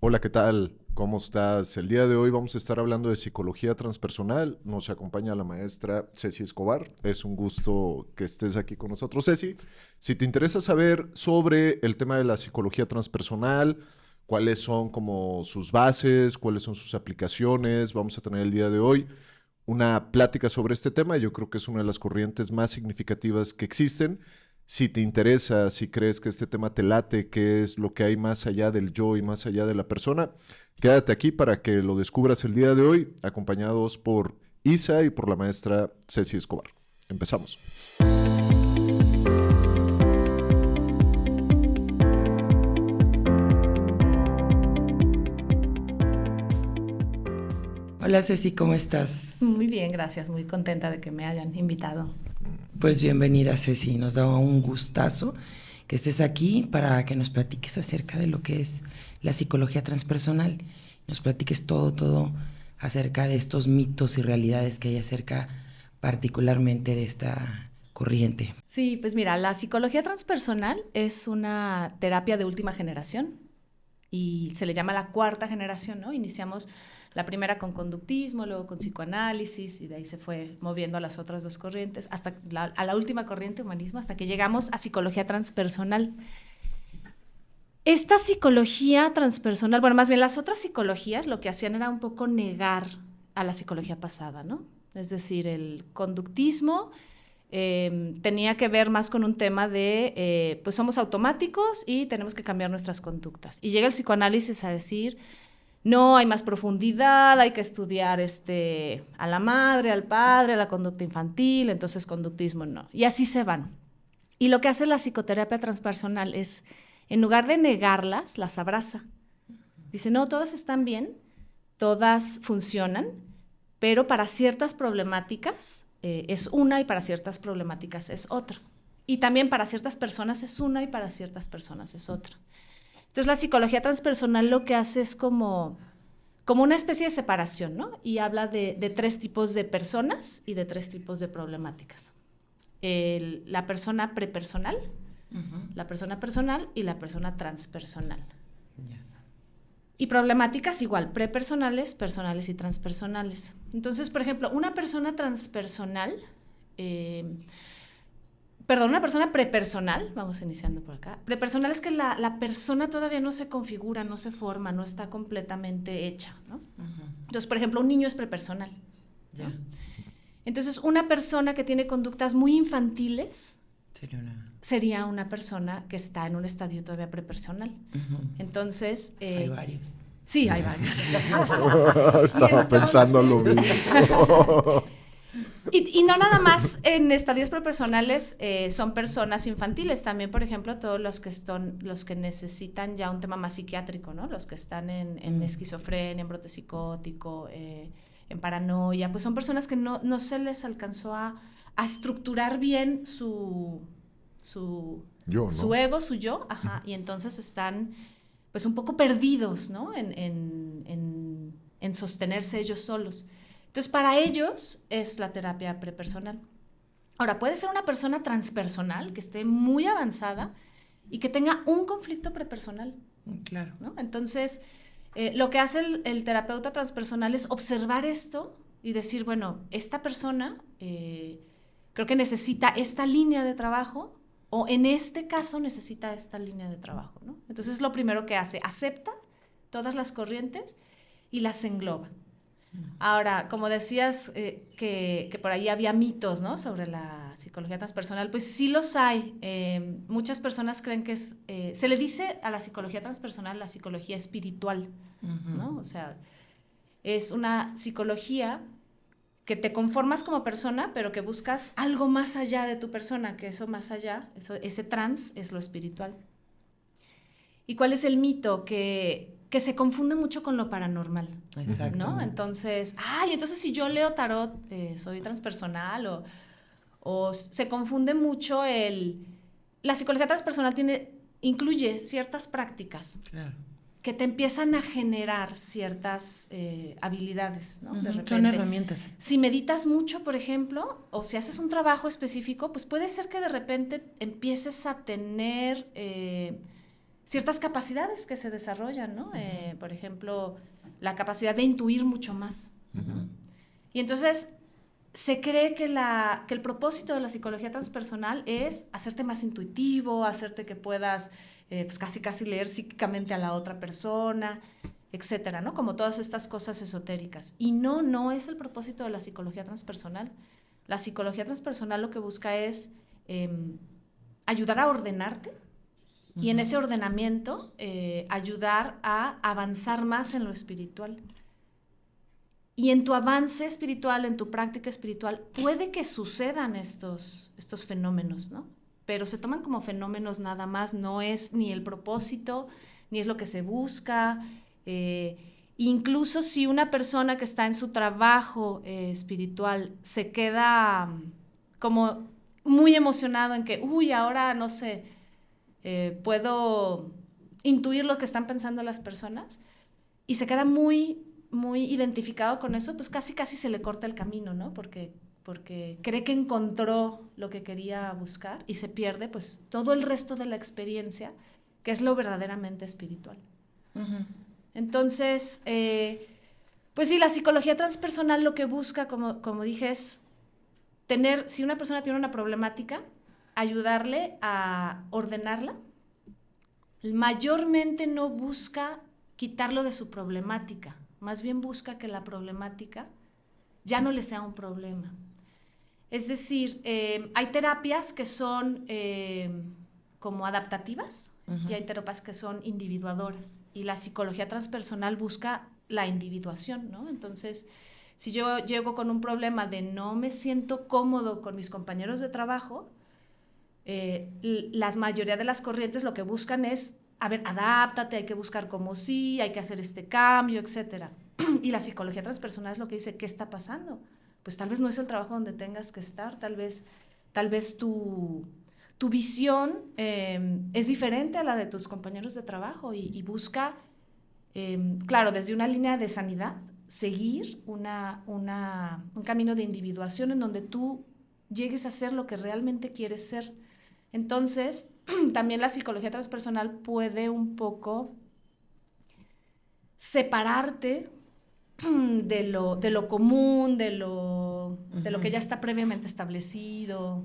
Hola, ¿qué tal? ¿Cómo estás? El día de hoy vamos a estar hablando de psicología transpersonal. Nos acompaña la maestra Ceci Escobar. Es un gusto que estés aquí con nosotros, Ceci. Si te interesa saber sobre el tema de la psicología transpersonal, cuáles son como sus bases, cuáles son sus aplicaciones, vamos a tener el día de hoy una plática sobre este tema. Yo creo que es una de las corrientes más significativas que existen. Si te interesa, si crees que este tema te late, qué es lo que hay más allá del yo y más allá de la persona, quédate aquí para que lo descubras el día de hoy, acompañados por Isa y por la maestra Ceci Escobar. Empezamos. Hola Ceci, ¿cómo estás? Muy bien, gracias. Muy contenta de que me hayan invitado. Pues bienvenida Ceci, nos da un gustazo que estés aquí para que nos platiques acerca de lo que es la psicología transpersonal. Nos platiques todo acerca de estos mitos y realidades que hay acerca particularmente de esta corriente. Sí, pues mira, la psicología transpersonal es una terapia de última generación y se le llama la cuarta generación, ¿no? Iniciamos la primera con conductismo, luego con psicoanálisis y de ahí se fue moviendo a las otras dos corrientes, hasta a la última corriente, humanismo, hasta que llegamos a psicología transpersonal. Esta psicología transpersonal, bueno, más bien las otras psicologías lo que hacían era un poco negar a la psicología pasada, ¿no? Es decir, el conductismo tenía que ver más con un tema de, pues somos automáticos y tenemos que cambiar nuestras conductas. Y llega el psicoanálisis a decir, no, hay más profundidad, hay que estudiar a la madre, al padre, a la conducta infantil, entonces conductismo no. Y así se van. Y lo que hace la psicoterapia transpersonal es, en lugar de negarlas, las abraza. Dice, no, todas están bien, todas funcionan, pero para ciertas problemáticas es una y para ciertas problemáticas es otra. Y también para ciertas personas es una y para ciertas personas es otra. Entonces la psicología transpersonal lo que hace es como una especie de separación, ¿no? Y habla de tres tipos de personas y de tres tipos de problemáticas. La persona prepersonal, la persona personal y la persona transpersonal. Yeah. Y problemáticas igual, prepersonales, personales y transpersonales. Entonces, por ejemplo, una persona transpersonal, una persona prepersonal, vamos iniciando por acá. Prepersonal es que la persona todavía no se configura, no se forma, no está completamente hecha, ¿no? Uh-huh. Entonces, por ejemplo, un niño es prepersonal. Yeah. ¿No? Entonces, una persona que tiene conductas muy infantiles sería una persona que está en un estadio todavía prepersonal. Uh-huh. Entonces... hay varios. Sí, hay varios. Estaba pensando lo mismo. Y no nada más en estadios prepersonales son personas infantiles, también, por ejemplo, todos los que necesitan ya un tema más psiquiátrico, ¿no? Los que están en esquizofrenia, en brote psicótico, en paranoia, pues son personas que no se les alcanzó a estructurar bien su ego, su yo, ajá, y entonces están pues un poco perdidos, ¿no? En sostenerse ellos solos. Entonces, para ellos es la terapia prepersonal. Ahora, puede ser una persona transpersonal que esté muy avanzada y que tenga un conflicto prepersonal. Claro. ¿No? Entonces, lo que hace el terapeuta transpersonal es observar esto y decir, bueno, esta persona creo que necesita esta línea de trabajo o en este caso necesita esta línea de trabajo, ¿no? Entonces, es lo primero que hace, acepta todas las corrientes y las engloba. Ahora, como decías que por ahí había mitos, ¿no? Sobre la psicología transpersonal, pues sí los hay. Muchas personas creen que se le dice a la psicología transpersonal la psicología espiritual, uh-huh. ¿No? O sea, es una psicología que te conformas como persona, pero que buscas algo más allá de tu persona, que eso más allá, ese trans es lo espiritual. ¿Y cuál es el mito? Que se confunde mucho con lo paranormal. Exacto. ¿No? Entonces, entonces si yo leo tarot, soy transpersonal o se confunde mucho la psicología transpersonal incluye ciertas prácticas. Claro. Que te empiezan a generar ciertas habilidades, ¿no? Uh-huh. De repente. Son herramientas. Si meditas mucho, por ejemplo, o si haces un trabajo específico, pues puede ser que de repente empieces a tener ciertas capacidades que se desarrollan, ¿no? Por ejemplo, la capacidad de intuir mucho más. Y entonces se cree que el propósito de la psicología transpersonal es hacerte más intuitivo, hacerte que puedas pues casi leer psíquicamente a la otra persona, etcétera, ¿no? Como todas estas cosas esotéricas. Y no es el propósito de la psicología transpersonal. La psicología transpersonal lo que busca es ayudar a ordenarte y en ese ordenamiento ayudar a avanzar más en lo espiritual. Y en tu avance espiritual, en tu práctica espiritual, puede que sucedan estos fenómenos, ¿no? Pero se toman como fenómenos nada más, no es ni el propósito, ni es lo que se busca. Incluso si una persona que está en su trabajo espiritual se queda como muy emocionado en que, ahora no sé, puedo intuir lo que están pensando las personas, y se queda muy identificado con eso, pues casi se le corta el camino, ¿no? Porque cree que encontró lo que quería buscar y se pierde pues todo el resto de la experiencia, que es lo verdaderamente espiritual. Entonces, pues sí, la psicología transpersonal lo que busca, como dije, es si una persona tiene una problemática, ayudarle a ordenarla. Mayormente no busca quitarlo de su problemática, más bien busca que la problemática ya no le sea un problema. Es decir, hay terapias que son como adaptativas y hay terapias que son individuadoras, y la psicología transpersonal busca la individuación, ¿no? Entonces, si yo llego con un problema de no me siento cómodo con mis compañeros de trabajo, la mayoría de las corrientes lo que buscan es, a ver, adáptate, hay que buscar como sí, hay que hacer este cambio, etcétera. Y la psicología transpersonal es lo que dice, ¿qué está pasando? Pues tal vez no es el trabajo donde tengas que estar, tal vez tu visión es diferente a la de tus compañeros de trabajo, y busca, claro, desde una línea de sanidad, seguir un camino de individuación en donde tú llegues a ser lo que realmente quieres ser. Entonces, también la psicología transpersonal puede un poco separarte de lo común, de lo que ya está previamente establecido,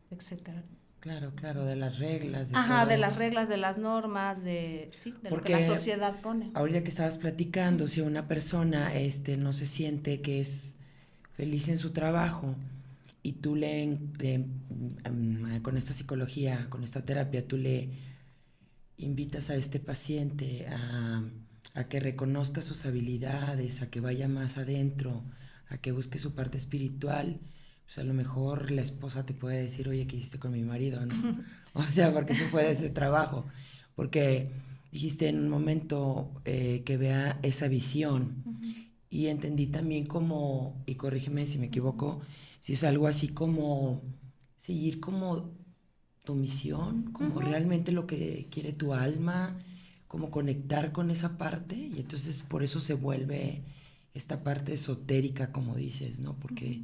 etcétera. Claro, de las reglas. De las reglas, de las normas, de lo que la sociedad pone. Ahorita que estabas platicando, si una persona no se siente que es feliz en su trabajo, y tú con esta psicología, con esta terapia, tú le invitas a este paciente a que reconozca sus habilidades, a que vaya más adentro, a que busque su parte espiritual, pues a lo mejor la esposa te puede decir, oye, ¿qué hiciste con mi marido? ¿No? O sea, porque se fue de ese trabajo. Porque dijiste en un momento que vea esa visión. Y entendí también como, y corrígeme si me equivoco, si es algo así como seguir como tu misión, como realmente lo que quiere tu alma, como conectar con esa parte, y entonces por eso se vuelve esta parte esotérica, como dices, ¿no? Porque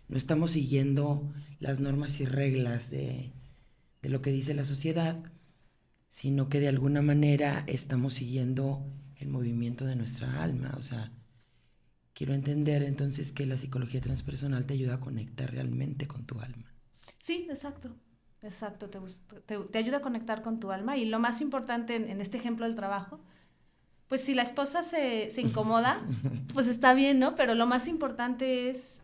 no estamos siguiendo las normas y reglas de lo que dice la sociedad, sino que de alguna manera estamos siguiendo el movimiento de nuestra alma. O sea, quiero entender entonces que la psicología transpersonal te ayuda a conectar realmente con tu alma. Sí, exacto, te ayuda a conectar con tu alma, y lo más importante en este ejemplo del trabajo, pues si la esposa se incomoda, pues está bien, ¿no? Pero lo más importante es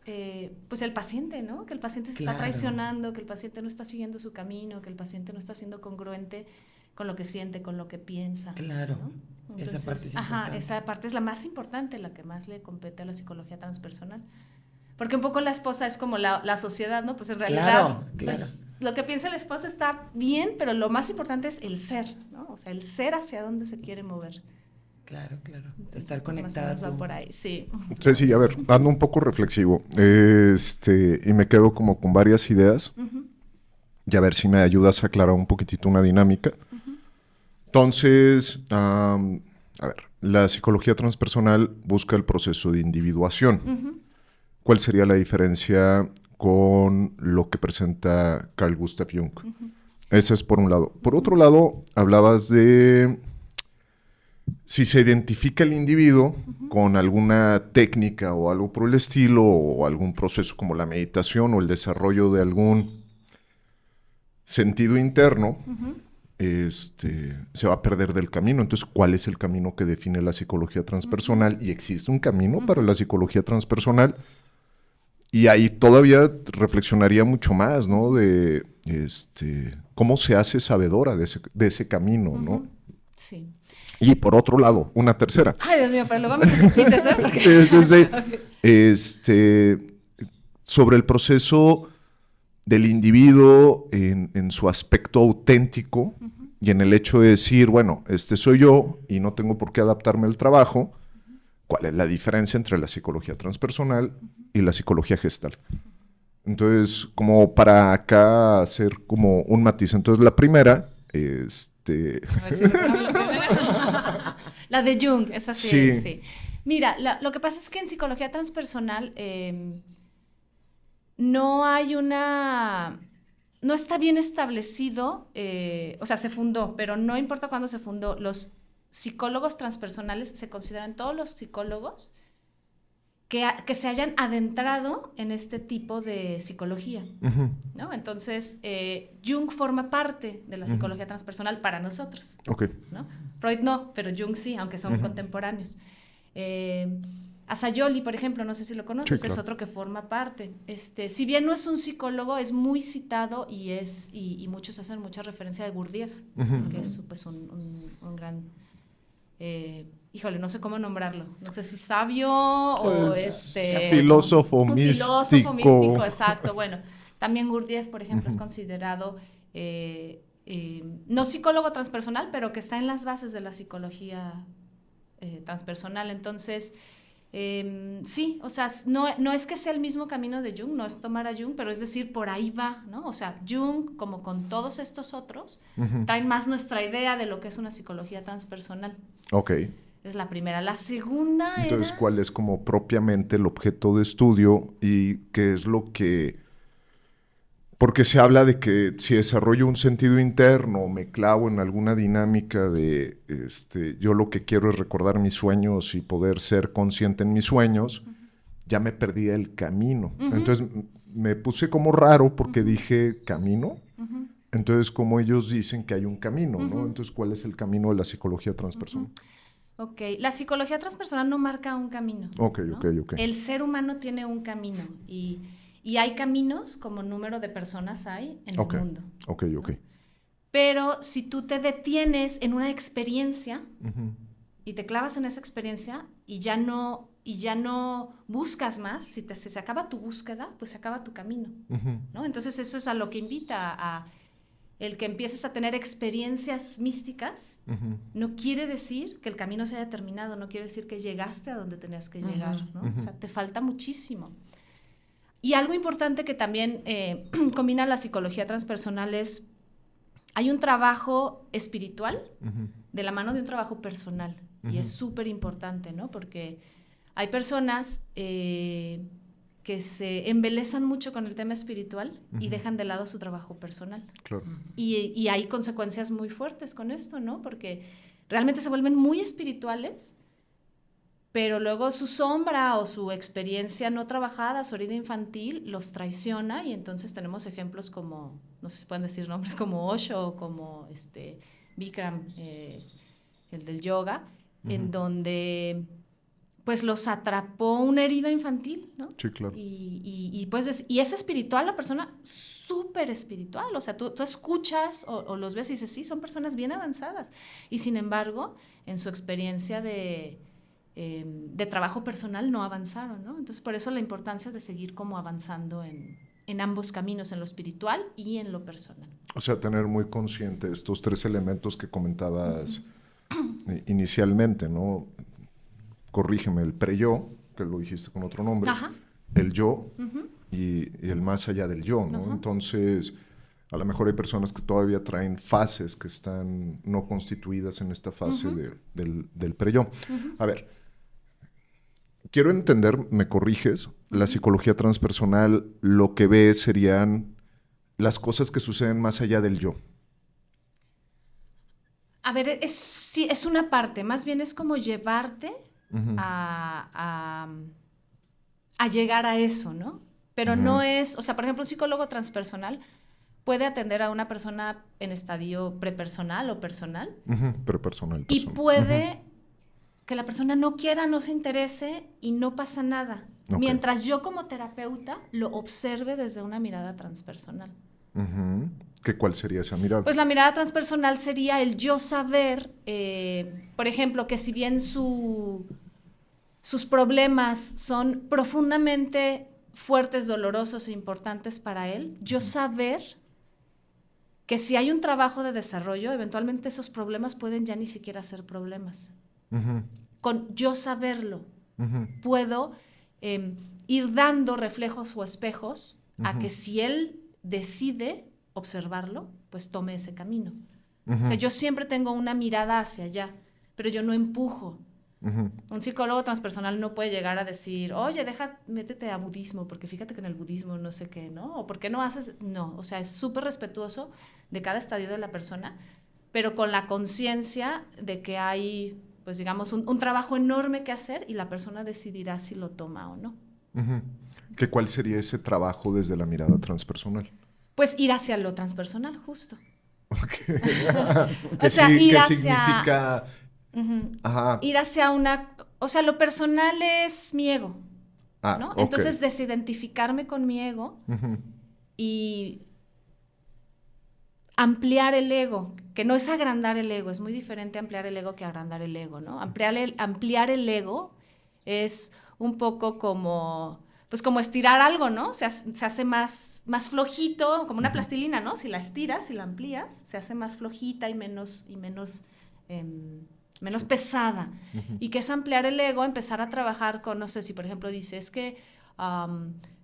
pues el paciente, ¿no? Que el paciente se está traicionando, que el paciente no está siguiendo su camino, que el paciente no está siendo congruente con lo que siente, con lo que piensa. Claro, ¿no? Entonces, esa parte es importante. Esa parte es la más importante, la que más le compete a la psicología transpersonal. Porque un poco la esposa es como la sociedad, ¿no? Pues en realidad, pues, lo que piensa la esposa está bien, pero lo más importante es el ser, ¿no? O sea, el ser hacia dónde se quiere mover. Claro. Entonces, estar conectada. Más por ahí, sí. Entonces, sí, a ver, ando un poco reflexivo. Y me quedo como con varias ideas. Y a ver si me ayudas a aclarar un poquitito una dinámica. Entonces, a ver, la psicología transpersonal busca el proceso de individuación. ¿Cuál sería la diferencia con lo que presenta Carl Gustav Jung? Ese es por un lado. Por otro lado, hablabas de si se identifica el individuo con alguna técnica o algo por el estilo, o algún proceso como la meditación o el desarrollo de algún sentido interno, se va a perder del camino. Entonces, ¿cuál es el camino que define la psicología transpersonal? Y existe un camino para la psicología transpersonal. Y ahí todavía reflexionaría mucho más, ¿no? De cómo se hace sabedora de ese camino, ¿no? Sí. Y por otro lado, una tercera. Ay, Dios mío, pero luego me repites, ¿eh? Porque... Sí. Sobre el proceso del individuo en su aspecto auténtico y en el hecho de decir, bueno, este soy yo y no tengo por qué adaptarme al trabajo. ¿Cuál es la diferencia entre la psicología transpersonal y la psicología gestal? Entonces, como para acá hacer como un matiz. Entonces, la primera, A ver si recuerdo la primera. La de Jung, esa sí. Sí. Mira, lo que pasa es que en psicología transpersonal no hay no está bien establecido, o sea, se fundó, pero no importa cuándo se fundó, los psicólogos transpersonales se consideran todos los psicólogos que se hayan adentrado en este tipo de psicología, ¿no? Entonces, Jung forma parte de la psicología transpersonal para nosotros, ¿no? Freud no, pero Jung sí, aunque son contemporáneos. Asayoli, por ejemplo, no sé si lo conoces, sí, claro. Es otro que forma parte. Si bien no es un psicólogo, es muy citado y muchos hacen mucha referencia de Gurdjieff, que es pues, un gran... híjole, no sé cómo nombrarlo. No sé si sabio pues, o filósofo místico. Filósofo místico, exacto. Bueno, también Gurdjieff, por ejemplo, es considerado no psicólogo transpersonal, pero que está en las bases de la psicología transpersonal. Entonces, sí, o sea, no es que sea el mismo camino de Jung, no es tomar a Jung, pero es decir, por ahí va, ¿no? O sea, Jung, como con todos estos otros, traen más nuestra idea de lo que es una psicología transpersonal. Ok. Es la primera. La segunda Entonces, ¿cuál es como propiamente el objeto de estudio y qué es lo que... Porque se habla de que si desarrollo un sentido interno, me clavo en alguna dinámica de yo lo que quiero es recordar mis sueños y poder ser consciente en mis sueños, ya me perdí el camino. Entonces me puse como raro porque dije camino. Entonces, como ellos dicen que hay un camino, ¿no? Entonces, ¿cuál es el camino de la psicología transpersonal? Ok, la psicología transpersonal no marca un camino. Ok. El ser humano tiene un camino y hay caminos como número de personas hay en el mundo. Ok. ¿no? Pero si tú te detienes en una experiencia y te clavas en esa experiencia y ya no buscas más, si se acaba tu búsqueda, pues se acaba tu camino, ¿no? Entonces eso es a lo que invita a el que empieces a tener experiencias místicas, no quiere decir que el camino se haya terminado, no quiere decir que llegaste a donde tenías que llegar, ¿no? O sea, te falta muchísimo. Y algo importante que también combina la psicología transpersonal es, hay un trabajo espiritual de la mano de un trabajo personal. Y es súper importante, ¿no? Porque hay personas que se embelezan mucho con el tema espiritual y dejan de lado su trabajo personal. Claro. Y hay consecuencias muy fuertes con esto, ¿no? Porque realmente se vuelven muy espirituales, pero luego su sombra o su experiencia no trabajada, su herida infantil, los traiciona y entonces tenemos ejemplos como, no sé si pueden decir nombres, como Osho o como Bikram, el del yoga, en donde pues los atrapó una herida infantil, ¿no? Sí, claro. Y es espiritual la persona, súper espiritual, o sea, tú escuchas o los ves y dices, sí, son personas bien avanzadas, y sin embargo, en su experiencia de trabajo personal no avanzaron, ¿no? Entonces, por eso la importancia de seguir como avanzando en ambos caminos, en lo espiritual y en lo personal. O sea, tener muy consciente estos tres elementos que comentabas inicialmente, ¿no? Corrígeme, el pre-yo, que lo dijiste con otro nombre, el yo y el más allá del yo, ¿no? Entonces, a lo mejor hay personas que todavía traen fases que están no constituidas en esta fase del pre-yo. A ver, quiero entender, me corriges, la psicología transpersonal lo que ve serían las cosas que suceden más allá del yo. A ver, sí, es una parte, más bien es como llevarte Ujú. a llegar a eso, ¿no? Pero Ujú. no es, o sea, por ejemplo, un psicólogo transpersonal puede atender a una persona en estadio prepersonal o personal Ujú, pero personal. y puede que la persona no quiera, no se interese y no pasa nada. Ok. Mientras yo como terapeuta lo observe desde una mirada transpersonal. Ujú. ¿Cuál sería esa mirada? Pues la mirada transpersonal sería el yo saber, por ejemplo, que si bien sus problemas son profundamente fuertes, dolorosos e importantes para él, yo saber que si hay un trabajo de desarrollo, eventualmente esos problemas pueden ya ni siquiera ser problemas. Ujú. Con yo saberlo, Ujú. puedo ir dando reflejos o espejos a Ujú. que si él decide observarlo, pues tome ese camino. Ujú. O sea, yo siempre tengo una mirada hacia allá, pero yo no empujo. Ujú. Un psicólogo transpersonal no puede llegar a decir, oye, métete a budismo, porque fíjate que en el budismo no sé qué, ¿no? O ¿por qué no haces? No, o sea, es súper respetuoso de cada estadio de la persona, pero con la conciencia de que hay, pues digamos, un trabajo enorme que hacer y la persona decidirá si lo toma o no. Ujú. ¿Cuál sería ese trabajo desde la mirada transpersonal? Pues ir hacia lo transpersonal, justo. Ok. O sea, ir ¿Qué hacia... significa? Ujú. Ajá. Ir hacia una... O sea, lo personal es mi ego, Ah, ¿no? ok. Entonces, desidentificarme con mi ego Ujú. y ampliar el ego, que no es agrandar el ego, es muy diferente ampliar el ego que agrandar el ego, ¿no? Ampliar el ego es un poco como, pues como estirar algo, ¿no? Se hace más flojito, como una plastilina, ¿no? Si la estiras, si la amplías, se hace más flojita y menos menos pesada. Ujú. Y que es ampliar el ego, empezar a trabajar con, no sé, si por ejemplo dices que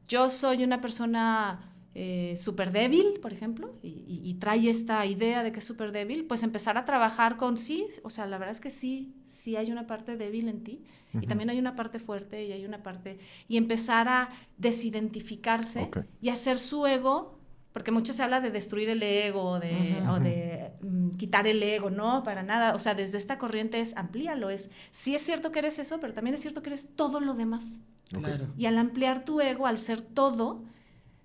yo soy una persona súper débil, por ejemplo, y trae esta idea de que es súper débil, pues empezar a trabajar con sí, o sea, la verdad es que sí hay una parte débil en ti, y también hay una parte fuerte y hay una parte, y empezar a desidentificarse Ok. y hacer su ego, porque mucho se habla de destruir el ego o de quitar el ego, no, para nada, o sea, desde esta corriente es amplíalo, sí es cierto que eres eso, pero también es cierto que eres todo lo demás. Ok. Claro. Y al ampliar tu ego, al ser todo,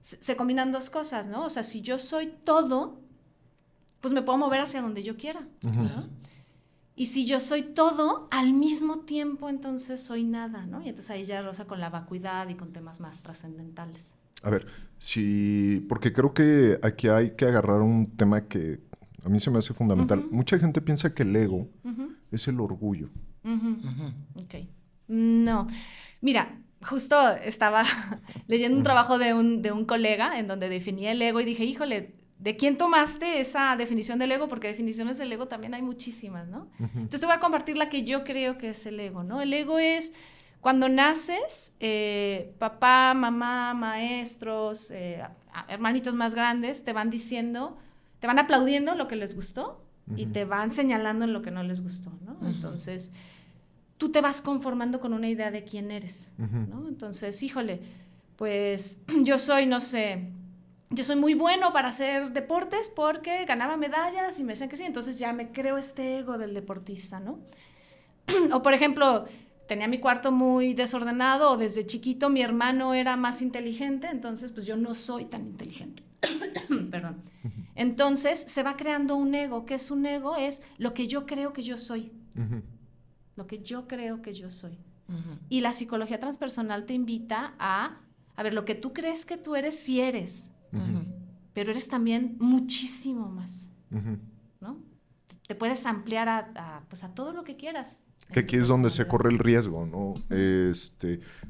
se combinan dos cosas, ¿no? O sea, si yo soy todo, pues me puedo mover hacia donde yo quiera, Ujú. ¿no? Y si yo soy todo, al mismo tiempo, entonces soy nada, ¿no? Y entonces ahí ya roza con la vacuidad y con temas más trascendentales. A ver, porque creo que aquí hay que agarrar un tema que a mí se me hace fundamental. Mucha gente piensa que el ego es el orgullo. Ok. No. Mira, justo estaba leyendo un trabajo de un colega en donde definía el ego y dije, híjole, ¿de quién tomaste esa definición del ego? Porque definiciones del ego también hay muchísimas, ¿no? Entonces te voy a compartir la que yo creo que es el ego, ¿no? El ego es cuando naces, papá, mamá, maestros, hermanitos más grandes te van diciendo, te van aplaudiendo lo que les gustó y te van señalando en lo que no les gustó, ¿no? Entonces tú te vas conformando con una idea de quién eres, ¿no? Entonces, híjole, pues yo soy, no sé, yo soy muy bueno para hacer deportes porque ganaba medallas y me decían que sí, entonces ya me creo este ego del deportista, ¿no? O por ejemplo, tenía mi cuarto muy desordenado o desde chiquito mi hermano era más inteligente, entonces pues yo no soy tan inteligente. Perdón. Entonces se va creando un ego. ¿Qué es un ego? Es lo que yo creo que yo soy. Lo que yo creo que yo soy. Y la psicología transpersonal te invita a ver, lo que tú crees que tú eres, sí eres, pero eres también muchísimo más, ¿no? Te puedes ampliar pues a todo lo que quieras. Que aquí es donde se corre el riesgo, ¿no?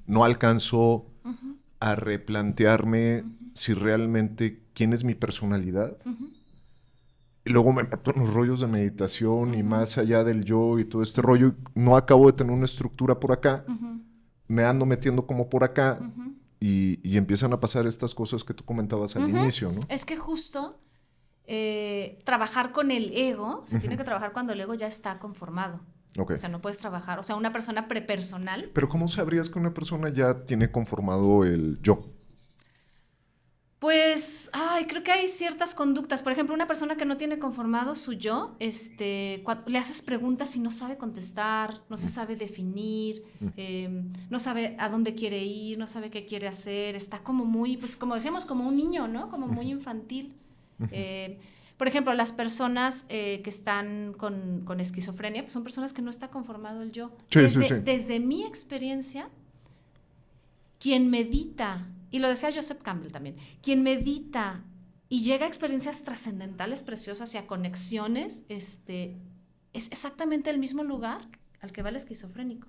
No alcanzo a replantearme si realmente quién es mi personalidad. Y luego me meto en los rollos de meditación y más allá del yo y todo este rollo, no acabo de tener una estructura por acá, me ando metiendo como por acá y empiezan a pasar estas cosas que tú comentabas al inicio, ¿no? Es que justo trabajar con el ego, se tiene que trabajar cuando el ego ya está conformado. Okay. O sea, no puedes trabajar, o sea, una persona prepersonal. Pero ¿cómo sabrías que una persona ya tiene conformado el yo? Pues, creo que hay ciertas conductas. Por ejemplo, una persona que no tiene conformado su yo, cuando le haces preguntas y no sabe contestar, no se sabe definir, no sabe a dónde quiere ir, no sabe qué quiere hacer, está como muy, pues como decíamos, como un niño, ¿no? Como muy infantil. Por ejemplo, las personas que están con esquizofrenia, pues son personas que no está conformado el yo. Sí, Desde mi experiencia, quien medita, y lo decía Joseph Campbell también, quien medita y llega a experiencias trascendentales preciosas y a conexiones, es exactamente el mismo lugar al que va el esquizofrénico.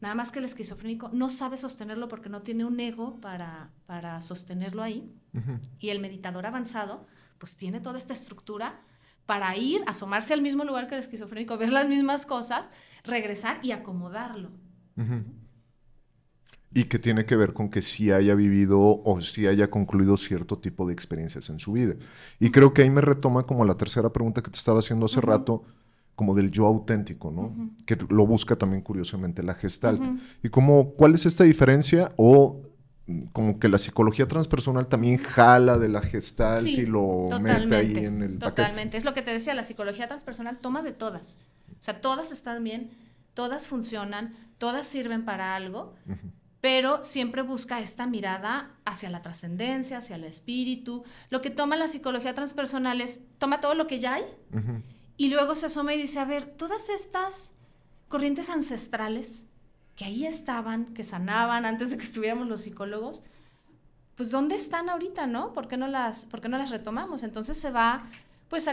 Nada más que el esquizofrénico no sabe sostenerlo porque no tiene un ego para sostenerlo ahí. Y el meditador avanzado, pues tiene toda esta estructura para ir, asomarse al mismo lugar que el esquizofrénico, ver las mismas cosas, regresar y acomodarlo. Y que tiene que ver con que sí haya vivido o sí haya concluido cierto tipo de experiencias en su vida. Y creo que ahí me retoma como la tercera pregunta que te estaba haciendo hace rato, como del yo auténtico, ¿no? Que lo busca también curiosamente la Gestalt. Y como, ¿cuál es esta diferencia? O como que la psicología transpersonal también jala de la Gestalt y lo mete ahí en el paquete. Totalmente. Es lo que te decía, la psicología transpersonal toma de todas. O sea, todas están bien, todas funcionan, todas sirven para algo, pero siempre busca esta mirada hacia la trascendencia, hacia el espíritu. Lo que toma la psicología transpersonal es, toma todo lo que ya hay y luego se asoma y dice, a ver, todas estas corrientes ancestrales que ahí estaban, que sanaban antes de que estuviéramos los psicólogos, pues ¿dónde están ahorita, no? ¿Por qué no las retomamos? Entonces se va pues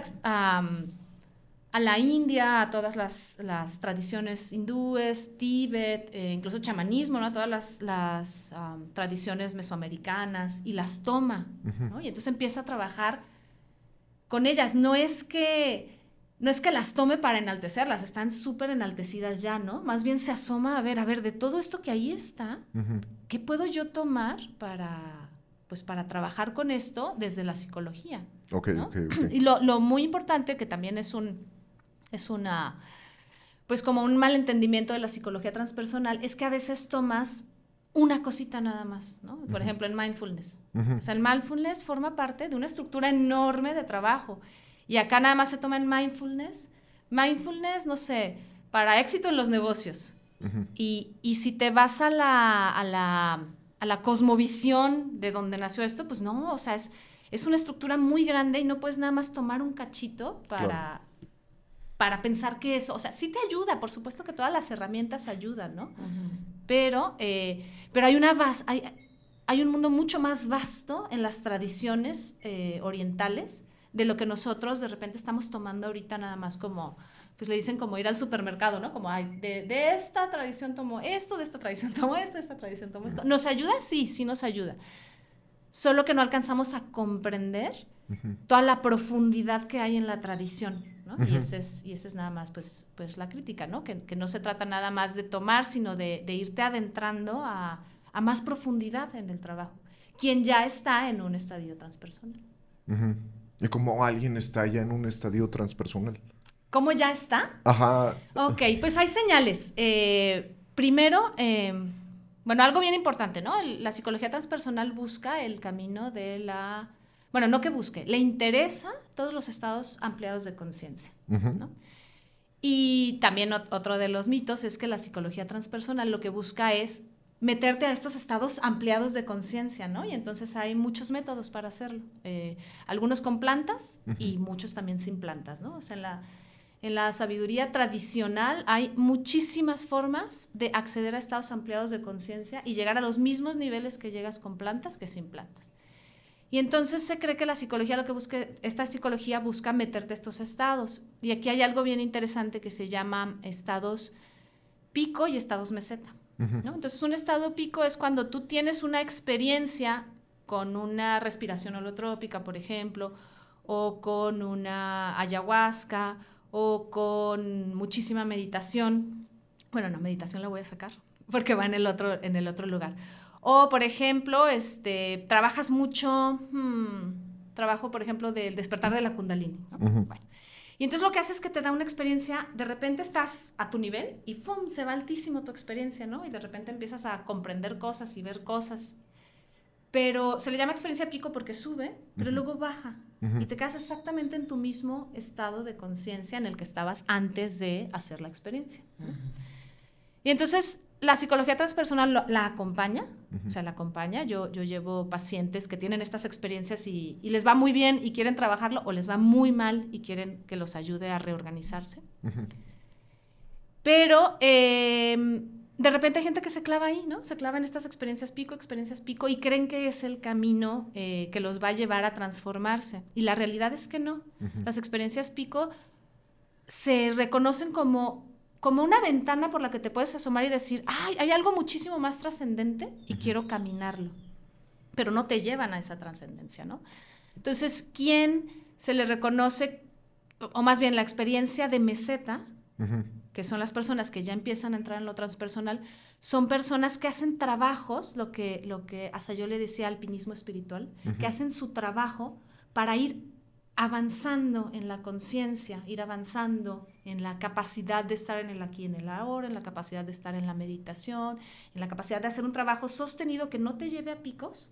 a la India, a todas las tradiciones hindúes, Tíbet, incluso chamanismo, ¿no? Todas las tradiciones mesoamericanas, y las toma, ¿no? Y entonces empieza a trabajar con ellas. No es que las tome para enaltecerlas, están súper enaltecidas ya, ¿no? Más bien se asoma a ver, de todo esto que ahí está, ¿qué puedo yo tomar para trabajar con esto desde la psicología? Okay. Y lo muy importante, que también es una, pues como un malentendimiento de la psicología transpersonal, es que a veces tomas una cosita nada más, ¿no? Por ejemplo, en mindfulness. O sea, el mindfulness forma parte de una estructura enorme de trabajo. Y acá nada más se toma en mindfulness, no sé, para éxito en los negocios. Y si te vas a la cosmovisión de donde nació esto, pues no, o sea, es una estructura muy grande y no puedes nada más tomar un cachito para pensar que eso, o sea, sí te ayuda, por supuesto que todas las herramientas ayudan, ¿no? Pero hay un mundo mucho más vasto en las tradiciones orientales de lo que nosotros de repente estamos tomando ahorita nada más como, pues le dicen como ir al supermercado, ¿no? Como, de esta tradición tomo esto, de esta tradición tomo esto, de esta tradición tomo esto. ¿Nos ayuda? Sí nos ayuda. Solo que no alcanzamos a comprender toda la profundidad que hay en la tradición, ¿no? Y ese es nada más, pues la crítica, ¿no? Que no se trata nada más de tomar, sino de irte adentrando a más profundidad en el trabajo. Quien ya está en un estadio transpersonal. ¿Y cómo alguien está ya en un estadio transpersonal? ¿Cómo ya está? Ajá. Ok, pues hay señales. Primero, algo bien importante, ¿no? La psicología transpersonal busca el camino de la... Bueno, no que busque, le interesa todos los estados ampliados de conciencia, ¿no? Y también otro de los mitos es que la psicología transpersonal lo que busca es meterte a estos estados ampliados de conciencia, ¿no? Y entonces hay muchos métodos para hacerlo. Algunos con plantas y muchos también sin plantas, ¿no? O sea, en la sabiduría tradicional hay muchísimas formas de acceder a estados ampliados de conciencia y llegar a los mismos niveles que llegas con plantas que sin plantas. Y entonces se cree que la psicología esta psicología busca meterte a estos estados. Y aquí hay algo bien interesante que se llama estados pico y estados meseta, ¿no? Entonces un estado pico es cuando tú tienes una experiencia con una respiración holotrópica, por ejemplo, o con una ayahuasca, o con muchísima meditación. Bueno, no, meditación la voy a sacar porque va en el otro lugar. O, por ejemplo, trabajas mucho, trabajo, por ejemplo, del despertar de la Kundalini, ¿no? Bueno. Y entonces lo que hace es que te da una experiencia, de repente estás a tu nivel y ¡fum!, se va altísimo tu experiencia, ¿no? Y de repente empiezas a comprender cosas y ver cosas. pero se le llama experiencia pico porque sube, pero luego baja. Y te quedas exactamente en tu mismo estado de conciencia en el que estabas antes de hacer la experiencia, ¿no? Y entonces la psicología transpersonal la acompaña, o sea, la acompaña. Yo llevo pacientes que tienen estas experiencias y les va muy bien y quieren trabajarlo, o les va muy mal y quieren que los ayude a reorganizarse. Pero de repente hay gente que se clava ahí, ¿no? Se clava en estas experiencias pico, y creen que es el camino que los va a llevar a transformarse. Y la realidad es que no. Las experiencias pico se reconocen como una ventana por la que te puedes asomar y decir, ¡ay, hay algo muchísimo más trascendente y quiero caminarlo! Pero no te llevan a esa trascendencia, ¿no? Entonces, ¿quién se le reconoce, o más bien la experiencia de meseta, que son las personas que ya empiezan a entrar en lo transpersonal, son personas que hacen trabajos, lo que hasta yo le decía alpinismo espiritual, que hacen su trabajo para ir avanzando en la conciencia, ir avanzando en la capacidad de estar en el aquí y en el ahora, en la capacidad de estar en la meditación, en la capacidad de hacer un trabajo sostenido que no te lleve a picos,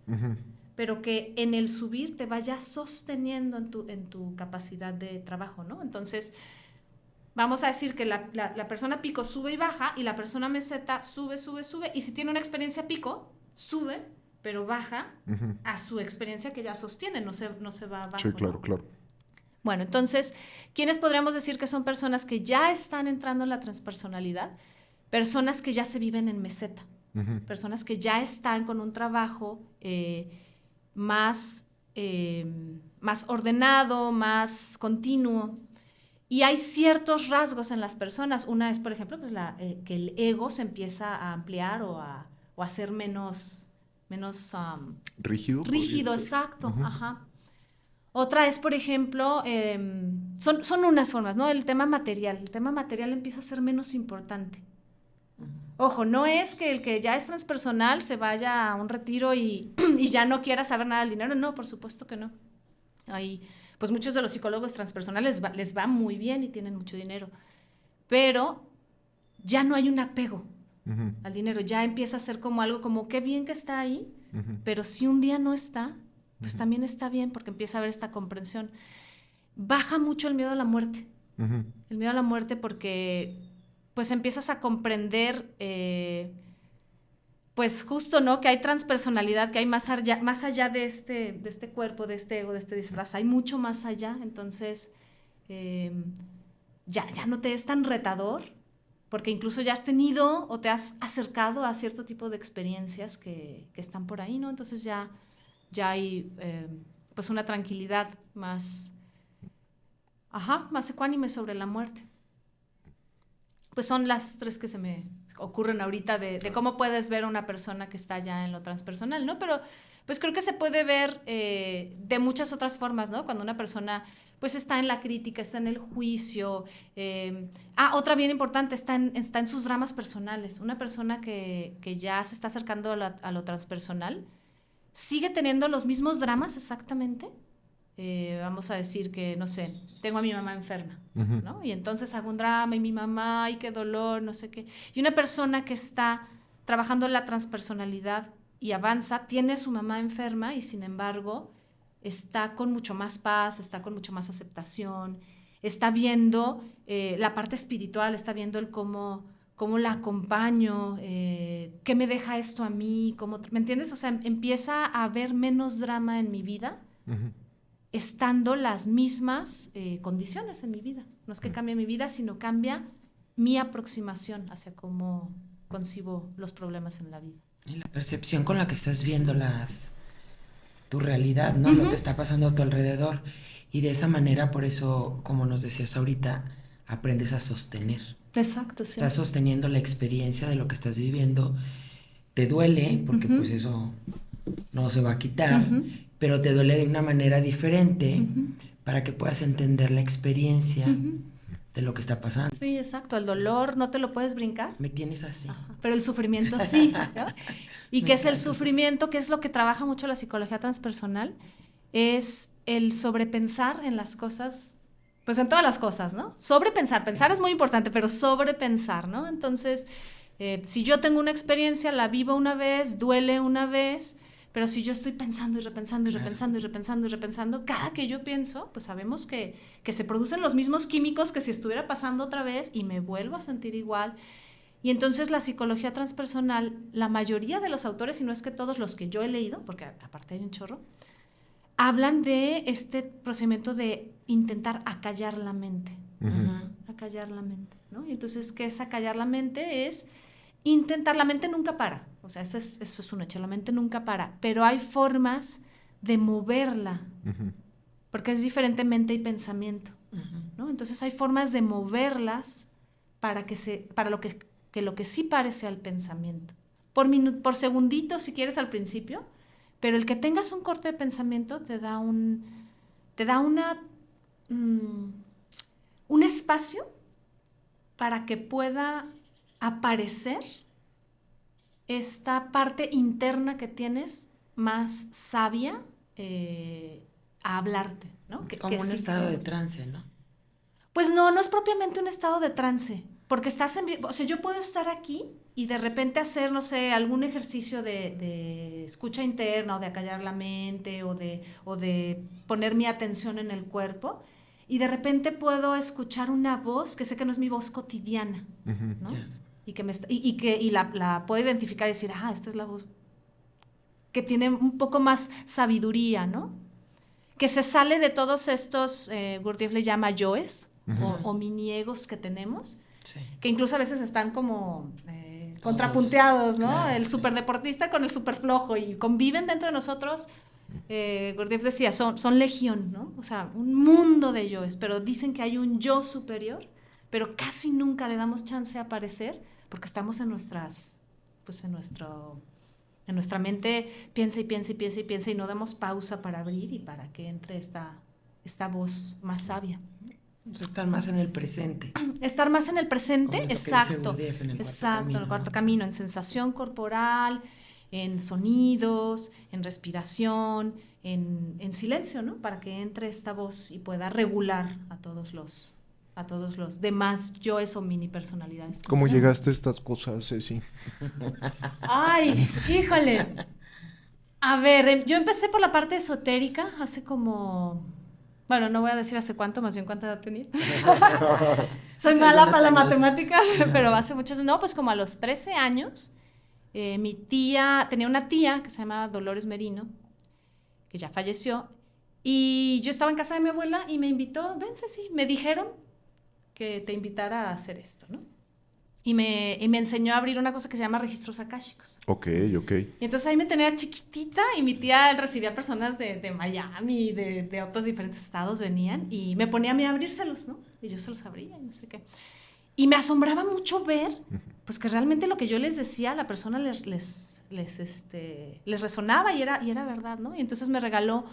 pero que en el subir te vaya sosteniendo en tu capacidad de trabajo, ¿no? Entonces, vamos a decir que la persona pico sube y baja, y la persona meseta sube, y si tiene una experiencia pico, sube, pero baja a su experiencia que ya sostiene, no se va abajo. Sí, claro, ¿no? claro. Bueno, entonces, ¿quiénes podríamos decir que son personas que ya están entrando en la transpersonalidad? Personas que ya se viven en meseta, personas que ya están con un trabajo más ordenado, más continuo. Y hay ciertos rasgos en las personas. Una es, por ejemplo, pues que el ego se empieza a ampliar o a ser menos rígido. Rígido, exacto. Ajá. Otra es, por ejemplo, son unas formas, ¿no? El tema material. El tema material empieza a ser menos importante. Ojo, no es que el que ya es transpersonal se vaya a un retiro y ya no quiera saber nada del dinero. No, por supuesto que no. Pues muchos de los psicólogos transpersonales les va muy bien y tienen mucho dinero. Pero ya no hay un apego al dinero. Ya empieza a ser como algo como, qué bien que está ahí, pero si un día no está, pues también está bien, porque empieza a haber esta comprensión. Baja mucho el miedo a la muerte. El miedo a la muerte porque pues empiezas a comprender pues justo, ¿no? Que hay transpersonalidad, que hay más allá de este cuerpo, de este ego, de este disfraz. Hay mucho más allá. Entonces ya no te es tan retador, porque incluso ya has tenido o te has acercado a cierto tipo de experiencias que están por ahí, ¿no? Entonces ya hay pues una tranquilidad más ecuánime sobre la muerte. Pues son las tres que se me ocurren ahorita de cómo puedes ver a una persona que está ya en lo transpersonal, ¿no? Pero pues creo que se puede ver de muchas otras formas, ¿no? Cuando una persona pues está en la crítica, está en el juicio. Otra bien importante, está en sus dramas personales. Una persona que ya se está acercando a lo transpersonal sigue teniendo los mismos dramas exactamente. Vamos a decir que, no sé, tengo a mi mamá enferma, ¿no? Y entonces hago un drama y mi mamá, ay, qué dolor, no sé qué. Y una persona que está trabajando en la transpersonalidad y avanza, tiene a su mamá enferma y sin embargo está con mucho más paz, está con mucho más aceptación, está viendo la parte espiritual, está viendo el cómo la acompaño, qué me deja esto a mí, ¿me entiendes? O sea, empieza a haber menos drama en mi vida, estando las mismas condiciones en mi vida. No es que cambie mi vida, sino cambia mi aproximación hacia cómo concibo los problemas en la vida. Y la percepción con la que estás viendo tu realidad, ¿no? Lo que está pasando a tu alrededor. Y de esa manera, por eso, como nos decías ahorita, aprendes a sostener. Exacto, sí. Estás sosteniendo la experiencia de lo que estás viviendo. Te duele, porque pues eso no se va a quitar, pero te duele de una manera diferente para que puedas entender la experiencia de lo que está pasando. Sí, exacto. El dolor no te lo puedes brincar. Me tienes así. Pero el sufrimiento sí, ¿no? ¿Y qué es el sufrimiento? ¿Qué es lo que trabaja mucho la psicología transpersonal? Es el sobrepensar en las cosas, pues en todas las cosas, ¿no? Sobrepensar. Pensar es muy importante, pero sobrepensar, ¿no? Entonces, si yo tengo una experiencia, la vivo una vez, duele una vez, Pero si yo estoy pensando y repensando y repensando y repensando y repensando, cada que yo pienso, pues sabemos que se producen los mismos químicos que si estuviera pasando otra vez y me vuelvo a sentir igual. Y entonces la psicología transpersonal, la mayoría de los autores, y no es que todos los que yo he leído, porque aparte hay un chorro, hablan de este procedimiento de intentar acallar la mente. Acallar la mente, ¿no? Y entonces, ¿qué es acallar la mente? Es intentar, la mente nunca para, o sea, eso es un hecho, la mente nunca para, pero hay formas de moverla, porque es diferente mente y pensamiento, ¿no? Entonces hay formas de moverlas para lo que sí pare sea el pensamiento. Por segundito, si quieres, al principio, pero el que tengas un corte de pensamiento te da un espacio para que pueda aparecer esta parte interna que tienes más sabia a hablarte, ¿no? Como un estado de trance, ¿no? Pues no es propiamente un estado de trance, porque o sea, yo puedo estar aquí y de repente hacer, no sé, algún ejercicio de escucha interna o de acallar la mente o de poner mi atención en el cuerpo, y de repente puedo escuchar una voz que sé que no es mi voz cotidiana, ¿no? Yeah. Y la puedo identificar y decir, esta es la voz que tiene un poco más sabiduría, ¿no? Que se sale de todos estos, Gurdjieff le llama yoes, o mini egos que tenemos, sí, que incluso a veces están como contrapunteados, ¿no? Claro, el superdeportista con el superflojo, y conviven dentro de nosotros. Gurdjieff decía, son legión, ¿no? O sea, un mundo de yoes, pero dicen que hay un yo superior, pero casi nunca le damos chance a aparecer porque estamos en nuestra mente, piensa y piensa y piensa y piensa, y no damos pausa para abrir y para que entre esta voz más sabia. Estar más en el presente. Estar más en el presente, exacto. En el cuarto camino, en sensación corporal, en sonidos, en respiración, en silencio, ¿no? Para que entre esta voz y pueda regular a todos los demás yoes o mini personalidades. ¿Cómo llegaste a estas cosas, Ceci? Ay, híjole. A ver, yo empecé por la parte esotérica hace como... Bueno, no voy a decir hace cuánto, más bien cuánta edad tenía. Soy mala para la matemática, pero hace muchos... No, pues como a los 13 años, tenía una tía que se llamaba Dolores Merino, que ya falleció, y yo estaba en casa de mi abuela y me invitó, ven, Ceci, me dijeron que te invitara a hacer esto, ¿no? Y me enseñó a abrir una cosa que se llama registros akáshicos. Ok. Y entonces ahí me tenía chiquitita y mi tía recibía personas de Miami, de otros diferentes estados venían y me ponía a mí a abrírselos, ¿no? Y yo se los abría y no sé qué. Y me asombraba mucho ver, pues que realmente lo que yo les decía a la persona les resonaba y era verdad, ¿no? Y entonces me regaló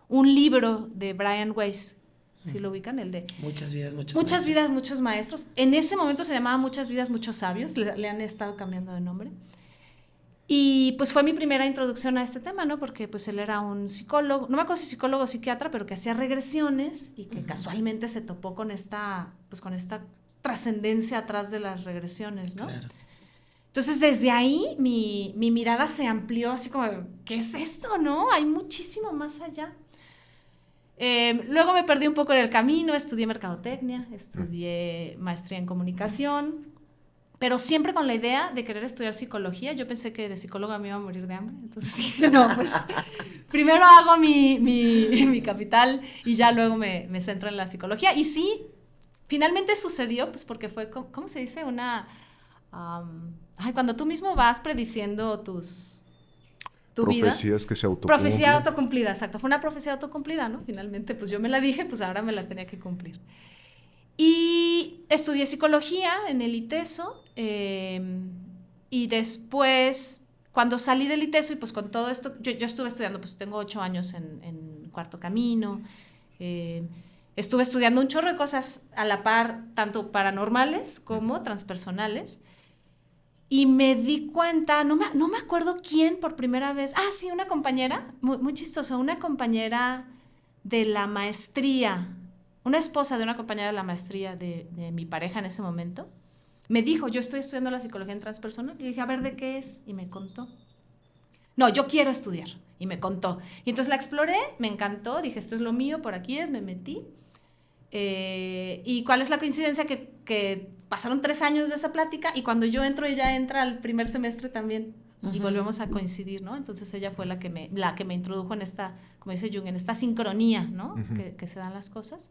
un libro de Brian Weiss. ¿Sí lo ubican? El de Muchas vidas, muchos maestros. En ese momento se llamaba Muchas vidas, muchos sabios. Le han estado cambiando de nombre. Y pues fue mi primera introducción a este tema, ¿no? Porque pues él era un psicólogo, no me acuerdo si psicólogo o psiquiatra, pero que hacía regresiones y que casualmente se topó con esta trascendencia atrás de las regresiones, ¿no? Claro. Entonces desde ahí mi mirada se amplió así como, ¿qué es esto, no? Hay muchísimo más allá. Luego me perdí un poco en el camino, estudié mercadotecnia, estudié maestría en comunicación, pero siempre con la idea de querer estudiar psicología. Yo pensé que de psicóloga me iba a morir de hambre, entonces dije, no, pues primero hago mi capital y ya luego me centro en la psicología. Y sí, finalmente sucedió, pues porque fue, ¿cómo se dice? Cuando tú mismo vas prediciendo tu profecías vida. Que se autocumplen. Profecía autocumplida, exacto. Fue una profecía autocumplida, ¿no? Finalmente, pues yo me la dije, pues ahora me la tenía que cumplir. Y estudié psicología en el ITESO, y después, cuando salí del ITESO y pues con todo esto, yo estuve estudiando, pues tengo 8 años en Cuarto Camino, estuve estudiando un chorro de cosas a la par, tanto paranormales como transpersonales. Y me di cuenta, no me acuerdo quién por primera vez. Sí, una compañera, muy chistosa, una compañera de la maestría, una esposa de una compañera de la maestría de mi pareja en ese momento, me dijo, yo estoy estudiando la psicología en transpersonal. Y dije, a ver, ¿de qué es? Y me contó. No, yo quiero estudiar. Y me contó. Y entonces la exploré, me encantó, dije, esto es lo mío, por aquí es, me metí. ¿Y cuál es la coincidencia? Que pasaron 3 años de esa plática y cuando yo entro, ella entra al primer semestre también. Y volvemos a coincidir, ¿no? Entonces ella fue la que me introdujo en esta, como dice Jung, en esta sincronía, ¿no? Que se dan las cosas.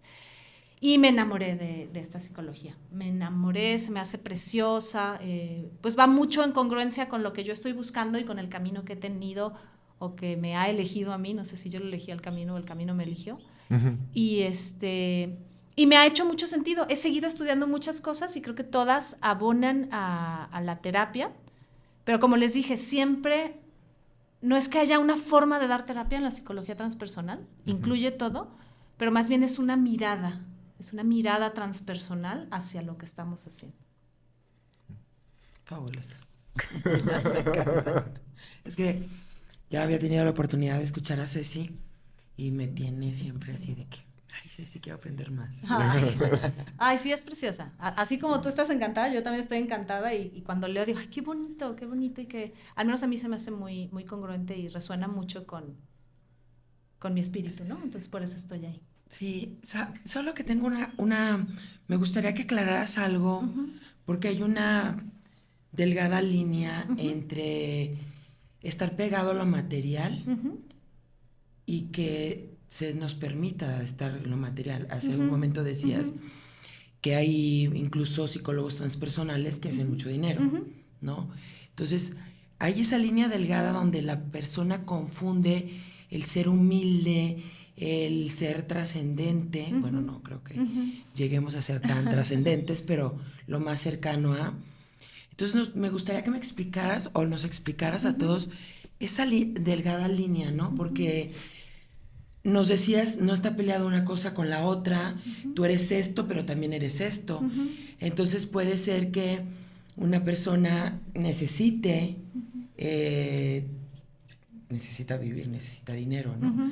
Y me enamoré de esta psicología. Me enamoré, se me hace preciosa, pues va mucho en congruencia con lo que yo estoy buscando y con el camino que he tenido o que me ha elegido a mí. No sé si yo lo elegí al camino o el camino me eligió. Y me ha hecho mucho sentido. He seguido estudiando muchas cosas y creo que todas abonan a la terapia. Pero como les dije, siempre no es que haya una forma de dar terapia en la psicología transpersonal, incluye todo, pero más bien es una mirada transpersonal hacia lo que estamos haciendo. Fabuloso. Me encanta. Es que ya había tenido la oportunidad de escuchar a Ceci y me tiene siempre así de que, ay, Ceci, quiero aprender más. Ay, sí, es preciosa. Así como tú estás encantada, yo también estoy encantada y cuando leo digo, ay, qué bonito y que al menos a mí se me hace muy, muy congruente y resuena mucho con mi espíritu, ¿no? Entonces por eso estoy ahí. Sí, solo que tengo me gustaría que aclararas algo, porque hay una delgada línea entre estar pegado a lo material y que se nos permita estar en lo material. Hace un momento decías que hay incluso psicólogos transpersonales que hacen mucho dinero, ¿no? Entonces, hay esa línea delgada donde la persona confunde el ser humilde, el ser trascendente. Bueno, no creo que lleguemos a ser tan trascendentes, pero lo más cercano a... Entonces me gustaría que me explicaras o nos explicaras a todos esa delgada línea, ¿no? Porque nos decías, no está peleada una cosa con la otra, tú eres esto, pero también eres esto. Entonces puede ser que una persona necesita vivir, necesita dinero, ¿no?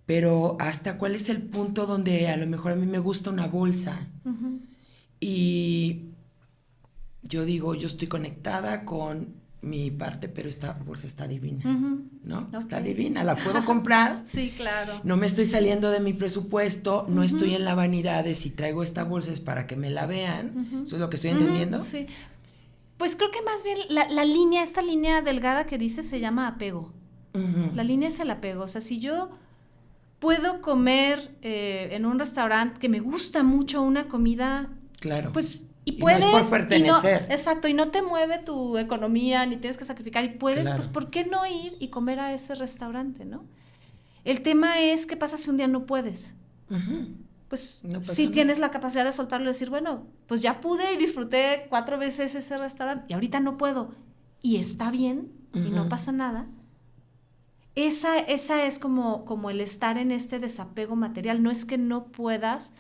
Pero ¿hasta cuál es el punto donde a lo mejor a mí me gusta una bolsa? Y yo digo, yo estoy conectada con mi parte, pero esta bolsa está divina, ¿no? Okay. Está divina, la puedo comprar. Sí, claro. No me estoy saliendo de mi presupuesto, no estoy en la vanidad de si traigo esta bolsa es para que me la vean. ¿Eso es lo que estoy entendiendo? Sí. Pues creo que más bien esta línea delgada que dices se llama apego. La línea es el apego. O sea, si yo puedo comer en un restaurante que me gusta mucho una comida, claro, pues y puedes, no es por pertenecer. Exacto, y no te mueve tu economía, ni tienes que sacrificar, y puedes, claro, pues ¿por qué no ir y comer a ese restaurante, no? El tema es, ¿qué pasa si un día no puedes? Pues no si tienes la capacidad de soltarlo y decir, bueno, pues ya pude y disfruté 4 veces ese restaurante, y ahorita no puedo, y está bien, y no pasa nada. Esa es como el estar en este desapego material. No es que no puedas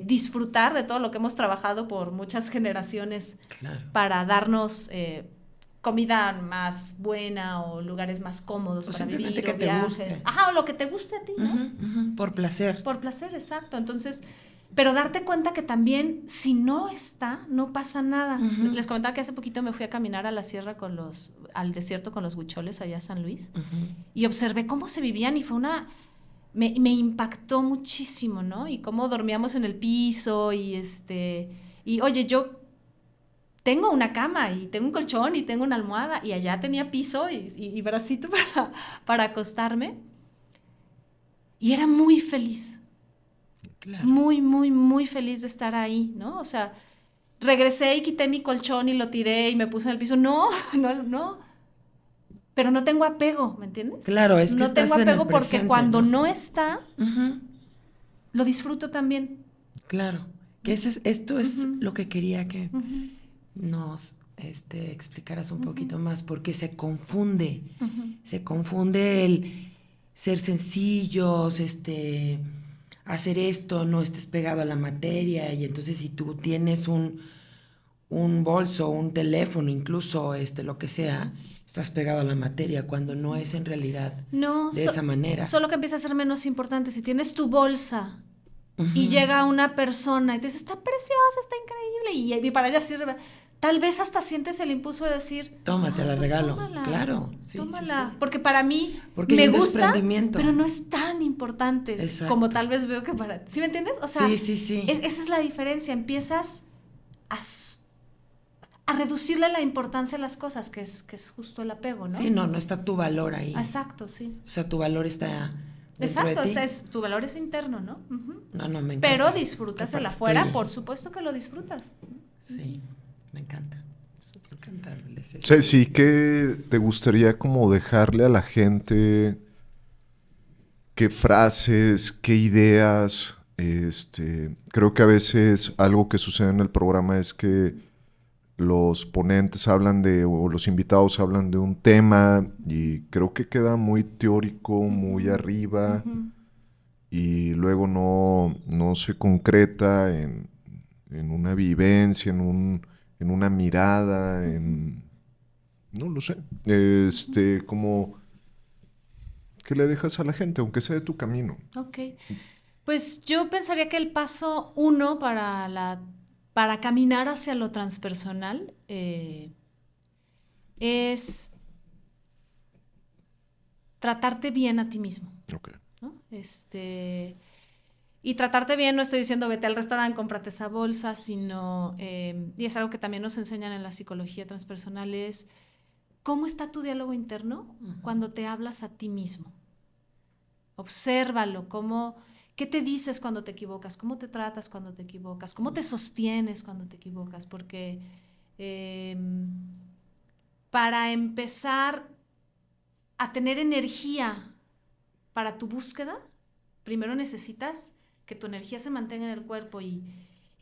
disfrutar de todo lo que hemos trabajado por muchas generaciones, claro, para darnos comida más buena o lugares más cómodos para vivir, que o te viajes. Guste. Ajá, o lo que te guste a ti, ¿no? Por placer. Por placer, exacto. Entonces, pero darte cuenta que también si no está, no pasa nada. Les comentaba que hace poquito me fui a caminar a la sierra al desierto con los huicholes allá a San Luis, y observé cómo se vivían y fue me impactó muchísimo, ¿no? Y cómo dormíamos en el piso y oye, yo tengo una cama y tengo un colchón y tengo una almohada y allá tenía piso y bracito para acostarme y era muy feliz. Claro. Muy, muy, muy feliz de estar ahí, ¿no? O sea, regresé y quité mi colchón y lo tiré y me puse en el piso. No. Pero no tengo apego, ¿me entiendes? Claro, es que no estás tengo apego en el presente, porque cuando no está, lo disfruto también. Claro, que esto es lo que quería que nos explicaras un poquito más, porque se confunde el ser sencillos, hacer esto, no estés pegado a la materia, y entonces si tú tienes un bolso, un teléfono, incluso lo que sea, estás pegado a la materia, cuando no es en realidad de esa manera. Solo que empieza a ser menos importante. Si tienes tu bolsa y llega una persona y te dice, está preciosa, está increíble, y para ella sirve, tal vez hasta sientes el impulso de decir, tómate, la pues regalo. tómala, Claro, sí, tómala. sí. Porque para mí porque me hay un gusta, desprendimiento. pero no es tan importante como tal vez veo que para ti. ¿Sí me entiendes? O sea, sí. Esa es la diferencia. Empiezas a reducirle la importancia a las cosas, que es justo el apego, ¿no? Sí, no está tu valor ahí. Exacto, sí. O sea, tu valor está dentro Exacto, de ti. Tu valor es interno, ¿no? Uh-huh. No, me encanta. Pero disfrutas el afuera, estoy... por supuesto que lo disfrutas. Sí, me encanta. Me encanta. Ceci, ¿qué te gustaría como dejarle a la gente? ¿Qué frases, qué ideas? Creo que a veces algo que sucede en el programa es que los ponentes o los invitados hablan de un tema y creo que queda muy teórico, muy arriba, y luego no se concreta en una vivencia, en una mirada, no lo sé, como ¿qué le dejas a la gente, aunque sea de tu camino? Ok, pues yo pensaría que el paso 1 para caminar hacia lo transpersonal es tratarte bien a ti mismo. Okay. ¿No? Y tratarte bien, no estoy diciendo vete al restaurante, cómprate esa bolsa, sino, y es algo que también nos enseñan en la psicología transpersonal, es cómo está tu diálogo interno cuando te hablas a ti mismo. Obsérvalo, ¿qué te dices cuando te equivocas? ¿Cómo te tratas cuando te equivocas? ¿Cómo te sostienes cuando te equivocas? Porque para empezar a tener energía para tu búsqueda, primero necesitas que tu energía se mantenga en el cuerpo y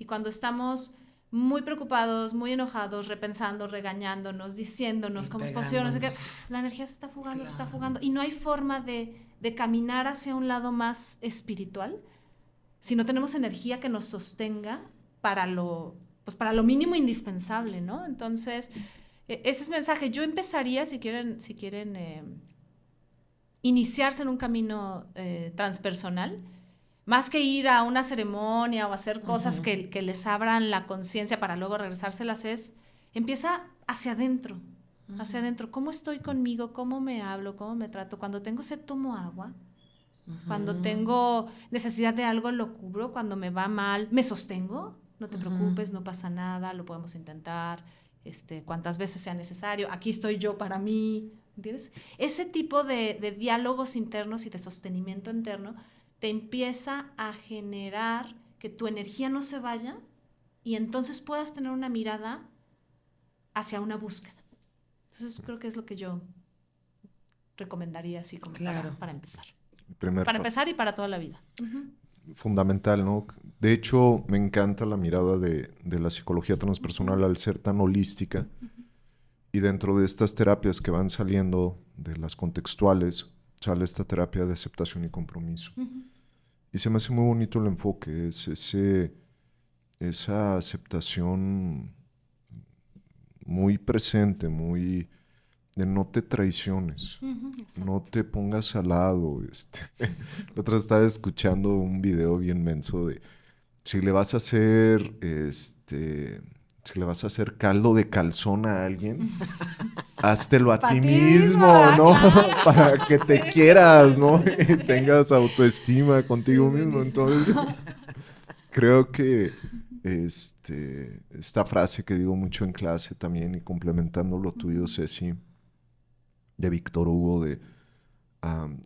cuando estamos muy preocupados, muy enojados, repensando, regañándonos, diciéndonos cómo es posible, no sé qué, la energía se está fugando, se está fugando y no hay forma de caminar hacia un lado más espiritual si no tenemos energía que nos sostenga para lo mínimo indispensable, ¿no? Entonces, ese es el mensaje. Yo empezaría, si quieren iniciarse en un camino transpersonal, más que ir a una ceremonia o hacer cosas que les abran la conciencia para luego regresárselas, empieza hacia adentro, hacia adentro. ¿Cómo estoy conmigo? ¿Cómo me hablo? ¿Cómo me trato? Cuando tengo sed, tomo agua. Cuando tengo necesidad de algo, lo cubro. Cuando me va mal, me sostengo. No te preocupes, no pasa nada, lo podemos intentar, cuantas veces sea necesario. Aquí estoy yo para mí, ¿entiendes? Ese tipo de diálogos internos y de sostenimiento interno te empieza a generar que tu energía no se vaya y entonces puedas tener una mirada hacia una búsqueda. Entonces creo que es lo que yo recomendaría así como para empezar. Para empezar y para toda la vida. Fundamental, ¿no? De hecho, me encanta la mirada de la psicología transpersonal al ser tan holística. Y dentro de estas terapias que van saliendo, de las contextuales, sale esta terapia de aceptación y compromiso. Y se me hace muy bonito el enfoque, es esa aceptación muy presente, muy de no te traiciones, no te pongas al lado. La otra estaba escuchando un video bien menso de si le vas a hacer caldo de calzón a alguien, háztelo a ti mismo, ¿no? Claro. Para que te quieras, ¿no? Y tengas autoestima contigo mismo. Entonces, creo que esta frase que digo mucho en clase también, y complementando lo tuyo, Ceci, de Víctor Hugo, de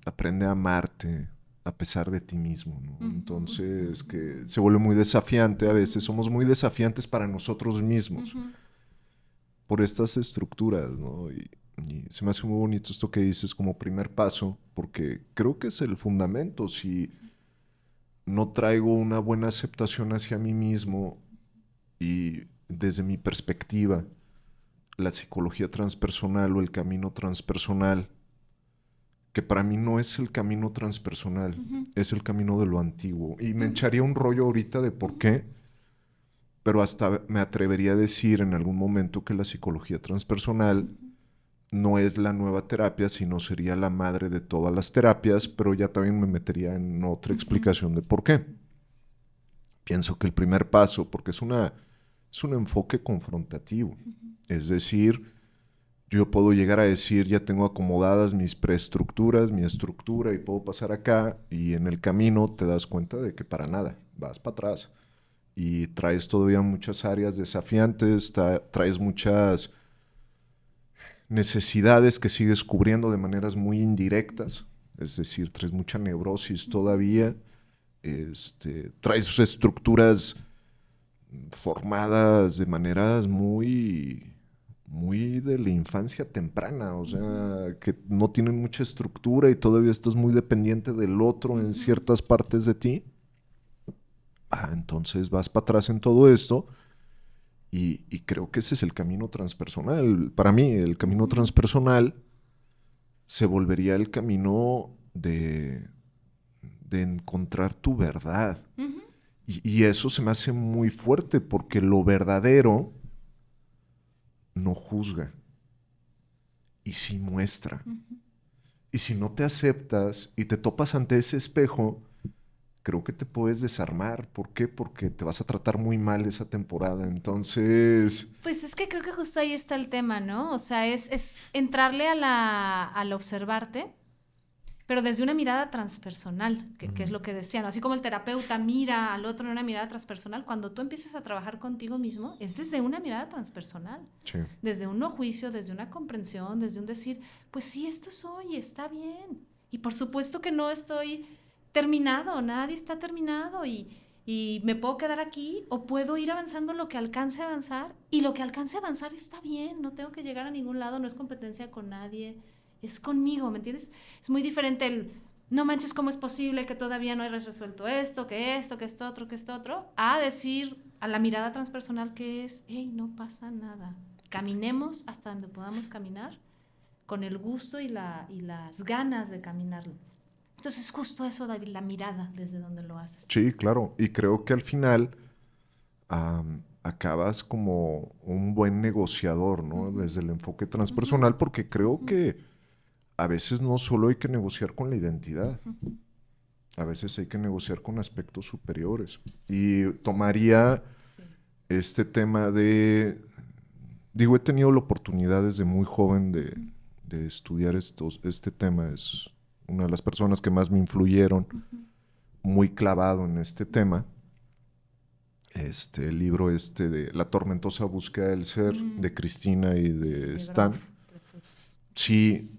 aprende a amarte a pesar de ti mismo, ¿no? Entonces, que se vuelve muy desafiante a veces. Somos muy desafiantes para nosotros mismos por estas estructuras, ¿no? Y se me hace muy bonito esto que dices como primer paso, porque creo que es el fundamento. Si no traigo una buena aceptación hacia mí mismo y desde mi perspectiva, la psicología transpersonal o el camino transpersonal, que para mí no es el camino transpersonal, es el camino de lo antiguo. Y me echaría un rollo ahorita de por qué, pero hasta me atrevería a decir en algún momento que la psicología transpersonal no es la nueva terapia, sino sería la madre de todas las terapias, pero ya también me metería en otra explicación de por qué. Pienso que el primer paso, porque es una es un enfoque confrontativo. Es decir, yo puedo llegar a decir, ya tengo acomodadas mis preestructuras, mi estructura, y puedo pasar acá, y en el camino te das cuenta de que para nada, vas para atrás. Y traes todavía muchas áreas desafiantes, traes muchas necesidades que sigues cubriendo de maneras muy indirectas. Es decir, traes mucha neurosis todavía, traes estructuras formadas de maneras muy de la infancia temprana, o sea, que no tienen mucha estructura y todavía estás muy dependiente del otro en ciertas partes de ti. Entonces vas para atrás en todo esto y creo que ese es el camino transpersonal. Para mí, el camino transpersonal se volvería el camino de encontrar tu verdad. Y eso se me hace muy fuerte porque lo verdadero no juzga y sí muestra. Y si no te aceptas y te topas ante ese espejo, creo que te puedes desarmar. ¿Por qué? Porque te vas a tratar muy mal esa temporada. Entonces... Pues es que creo que justo ahí está el tema, ¿no? O sea, es entrarle al observarte, pero desde una mirada transpersonal, que es lo que decían. Así como el terapeuta mira al otro en una mirada transpersonal, cuando tú empiezas a trabajar contigo mismo, es desde una mirada transpersonal. Sí. Desde un no juicio, desde una comprensión, desde un decir, pues sí, esto soy, está bien. Y por supuesto que no estoy terminado, nadie está terminado y me puedo quedar aquí o puedo ir avanzando lo que alcance a avanzar, y lo que alcance a avanzar está bien, no tengo que llegar a ningún lado, no es competencia con nadie, es conmigo, ¿me entiendes? Es muy diferente el, no manches, ¿cómo es posible que todavía no hayas resuelto esto, que esto otro? A decir, a la mirada transpersonal que es, hey, no pasa nada. Caminemos hasta donde podamos caminar con el gusto y las ganas de caminarlo. Entonces, justo eso, David, la mirada desde donde lo haces. Sí, claro. Y creo que al final acabas como un buen negociador, ¿no? Desde el enfoque transpersonal, porque creo que a veces no solo hay que negociar con la identidad, a veces hay que negociar con aspectos superiores. Y tomaría este tema de... Digo, he tenido la oportunidad desde muy joven de estudiar este tema. Es una de las personas que más me influyeron, muy clavado en este tema. El libro de La tormentosa búsqueda del ser, de Cristina y de Stan. Sí,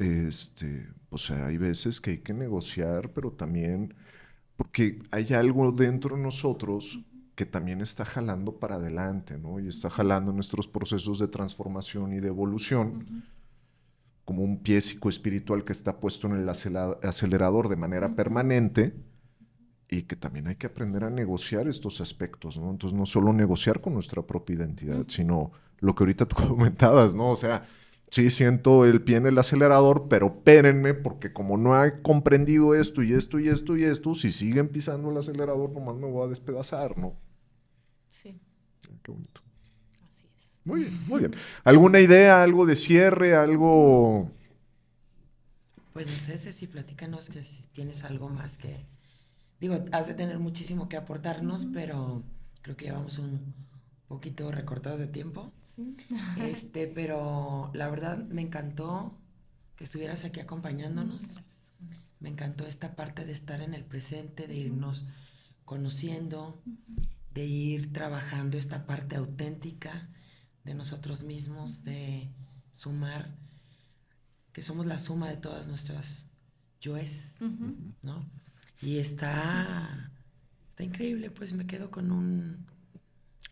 o sea, hay veces que hay que negociar, pero también porque hay algo dentro de nosotros que también está jalando para adelante, ¿no? Y está jalando nuestros procesos de transformación y de evolución, como un pie psicoespiritual que está puesto en el acelerador de manera permanente, y que también hay que aprender a negociar estos aspectos, ¿no? Entonces, no solo negociar con nuestra propia identidad, sino lo que ahorita tú comentabas, ¿no? O sea, sí siento el pie en el acelerador, pero espérenme, porque como no he comprendido esto y esto y esto y esto, si siguen pisando el acelerador, nomás me voy a despedazar, ¿no? Sí. Qué bonito. Así es. Muy bien, muy bien. ¿Alguna idea, algo de cierre, algo...? Pues no sé, Ceci, platícanos que si tienes algo más que... Digo, has de tener muchísimo que aportarnos, pero creo que llevamos un poquito recortados de tiempo. Sí. Pero la verdad me encantó que estuvieras aquí acompañándonos. Me encantó esta parte de estar en el presente, de irnos conociendo, de ir trabajando esta parte auténtica de nosotros mismos, de sumar, que somos la suma de todas nuestras yoes, ¿no? Y está increíble, pues me quedo con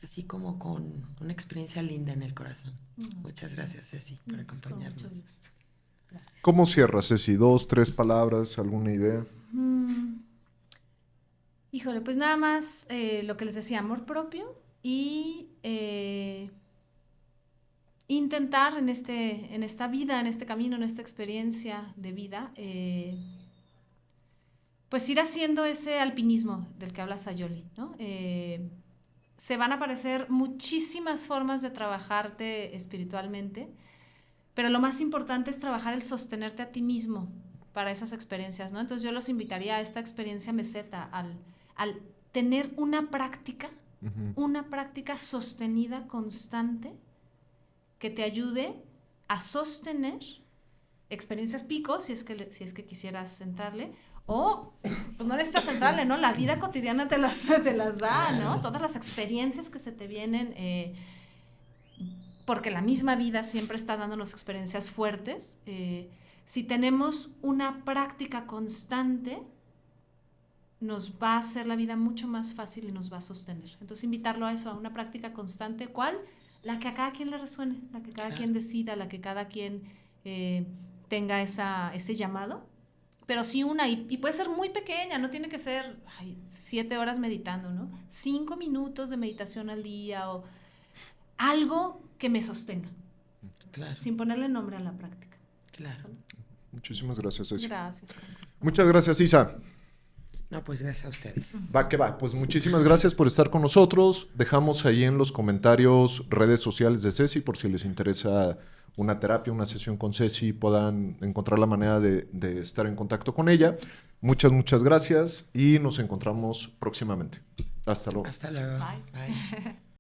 así como con una experiencia linda en el corazón. Muchas gracias, Ceci, por acompañarnos. Con mucho gusto. Gracias. ¿Cómo cierras, Ceci? 2, 3 palabras, alguna idea? Híjole, pues nada más lo que les decía, amor propio y intentar en esta vida, en este camino, en esta experiencia de vida, pues ir haciendo ese alpinismo del que habla Sayoli, ¿no? Se van a aparecer muchísimas formas de trabajarte espiritualmente, pero lo más importante es trabajar el sostenerte a ti mismo para esas experiencias, ¿no? Entonces yo los invitaría a esta experiencia meseta, al tener una práctica una práctica sostenida, constante, que te ayude a sostener experiencias pico, si es que quisieras entrarle, o pues no necesitas entrarle, ¿no? La vida cotidiana te las da, ¿no? Todas las experiencias que se te vienen, porque la misma vida siempre está dándonos experiencias fuertes. Si tenemos una práctica constante, nos va a hacer la vida mucho más fácil y nos va a sostener. Entonces, invitarlo a eso, a una práctica constante. ¿Cuál? La que a cada quien le resuene, la que cada quien decida, la que cada quien tenga ese llamado. Pero sí y puede ser muy pequeña, no tiene que ser 7 horas meditando, ¿no? 5 minutos de meditación al día o algo que me sostenga. Claro. Sin ponerle nombre a la práctica. Claro. Muchísimas gracias, Ceci. Gracias. Muchas gracias, Isa. No, pues gracias a ustedes. Va que va. Pues muchísimas gracias por estar con nosotros. Dejamos ahí en los comentarios redes sociales de Ceci por si les interesa una terapia, una sesión con Ceci, puedan encontrar la manera de estar en contacto con ella. Muchas gracias y nos encontramos próximamente. Hasta luego. Hasta luego. Bye. Bye.